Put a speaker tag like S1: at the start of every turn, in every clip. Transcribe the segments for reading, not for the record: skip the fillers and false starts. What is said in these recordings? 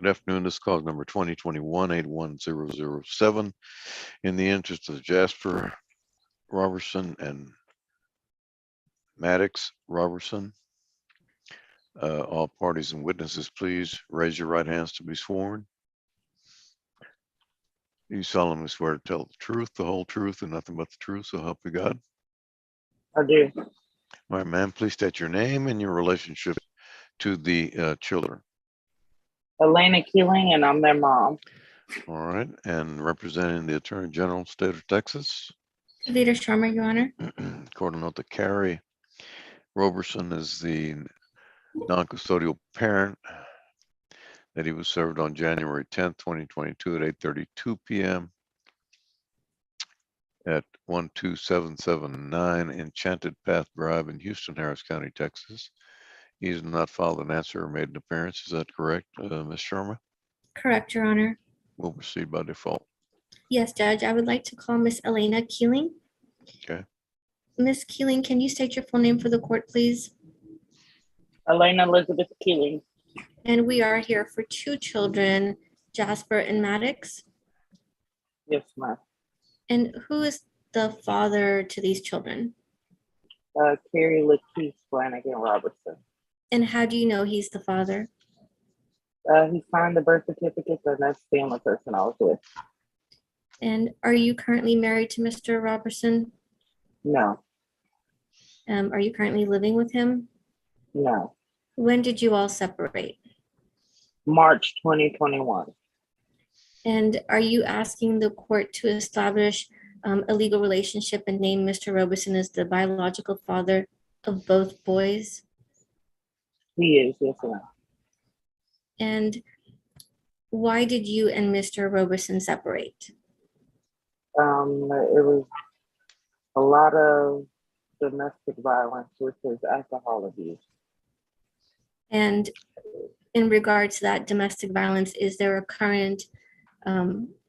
S1: Good afternoon. This is call number 2021-81007. In the interest of Jasper Robertson and Maddox Robertson, all parties and witnesses, please raise your right hands to be sworn. You solemnly swear to tell the truth, the whole truth, and nothing but the truth, so help you God.
S2: I do.
S1: All right, ma'am, please state your name and your relationship to the children.
S2: Elena Keeling, and I'm their mom.
S1: All right, and representing the Attorney General, State of Texas.
S3: Leader Sharma, Your Honor.
S1: According to Carrie Roberson is the non-custodial parent that he was served on January 10th, 2022 at 8:32 p.m. at 12779 Enchanted Path Drive in Houston, Harris County, Texas. He has not filed an answer or made an appearance. Is that correct, Ms. Sharma?
S3: Correct, Your Honor.
S1: We'll proceed by default.
S3: Yes, Judge. I would like to call Miss Elena Keeling.
S1: Okay.
S3: Miss Keeling, can you state your full name for the court, please?
S2: Elena Elizabeth Keeling.
S3: And we are here for two children, Jasper and Maddox.
S2: Yes, ma'am.
S3: And who is the father to these children?
S2: Carrie Lakeith Flanagan Robertson.
S3: And how do you know he's the father?
S2: He signed the birth certificate, and that's the only person I was with.
S3: And are you currently married to Mr. Robertson?
S2: No,
S3: Are you currently living with him?
S2: no.
S3: When did you all separate?
S2: March 2021.
S3: And are you asking the court to establish a legal relationship and name Mr. Robertson as the biological father of both boys?
S2: He is, yes, ma'am.
S3: And why did you and Mr. Robertson separate?
S2: It was a lot of domestic violence, which is alcohol abuse.
S3: And in regards to that domestic violence, is there a current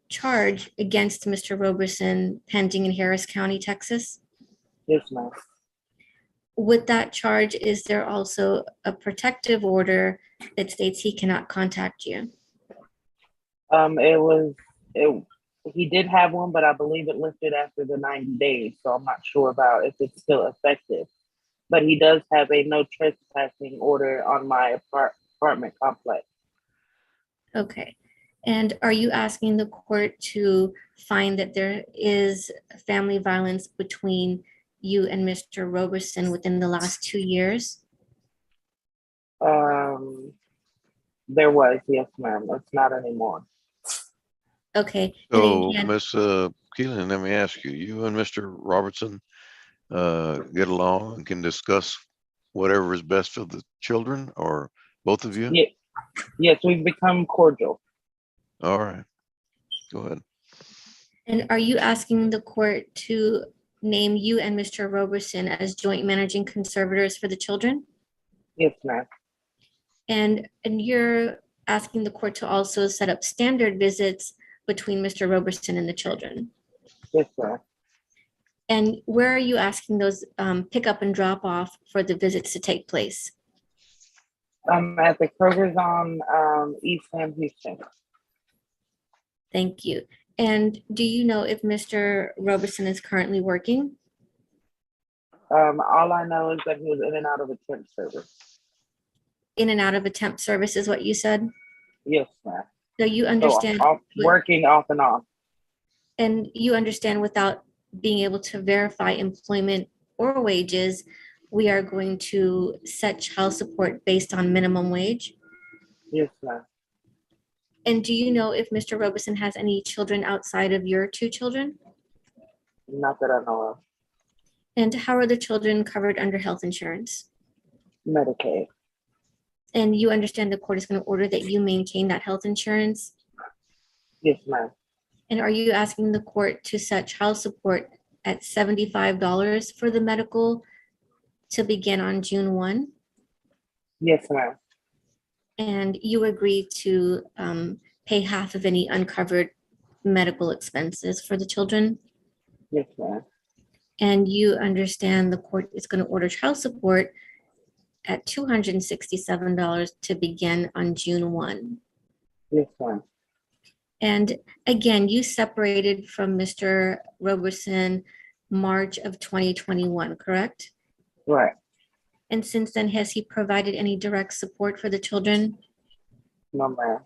S3: charge against Mr. Robertson pending in Harris County, Texas?
S2: Yes, ma'am.
S3: With that charge, is there also a protective order that states he cannot contact you?
S2: He did have one, but I believe it lifted after the 90 days, so I'm not sure about if it's still effective. But he does have a no trespassing order on my apartment complex.
S3: Okay. And are you asking the court to find that there is family violence between you and Mr. Robertson within the last 2 years?
S2: There was, yes, ma'am. It's not anymore.
S3: Okay.
S1: So,
S3: again,
S1: Ms. Keelan, let me ask you, you and Mr. Robertson get along and can discuss whatever is best for the children, or both of you?
S2: Yeah. Yes, we've become cordial.
S1: All right. Go ahead.
S3: and are you asking the court to name you and Mr. Robertson as joint managing conservators for the children?
S2: Yes, ma'am.
S3: And you're asking the court to also set up standard visits between Mr. Robertson and the children?
S2: Yes, ma'am.
S3: And where are you asking those pick up and drop off for the visits to take place?
S2: At the Kroger's on East Ham, Houston.
S3: Thank you. And do you know if Mr. Robertson is currently working?
S2: All I know is that he was in and out of a temp service.
S3: In and out of a temp service is what you said?
S2: Yes, ma'am.
S3: So you
S2: So
S3: understand,
S2: working off and on.
S3: and you understand without being able to verify employment or wages, we are going to set child support based on minimum wage?
S2: Yes, ma'am.
S3: And do you know if Mr. Robertson has any children outside of your two children?
S2: Not that I know of.
S3: And how are the children covered under health insurance?
S2: Medicaid.
S3: And you understand the court is going to order that you maintain that health insurance?
S2: Yes, ma'am.
S3: And are you asking the court to set child support at $75 for the medical to begin on June 1?
S2: Yes, ma'am.
S3: And you agree to pay half of any uncovered medical expenses for the children?
S2: Yes, ma'am.
S3: And you understand the court is going to order child support at $267 to begin on June 1.
S2: Yes, ma'am.
S3: And again, you separated from Mr. Roberson March of 2021, correct?
S2: Right.
S3: And since then, has he provided any direct support for the children?
S2: No, ma'am.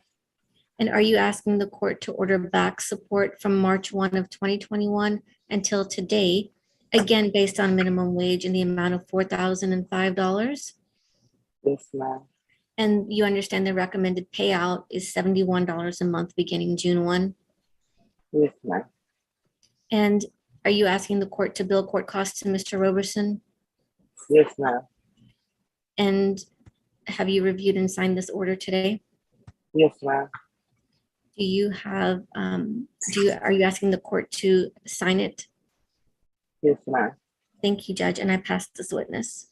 S3: And are you asking the court to order back support from March 1 of 2021 until today, again, based on minimum wage in the amount of $4,005?
S2: Yes, ma'am.
S3: And you understand the recommended payout is $71 a month beginning June 1?
S2: Yes, ma'am.
S3: And are you asking the court to bill court costs to Mr. Roberson?
S2: Yes, ma'am.
S3: And have you reviewed and signed this order today?
S2: Yes, ma'am.
S3: Do you have, are you asking the court to sign it?
S2: Yes, ma'am.
S3: Thank you, Judge, and I pass this witness.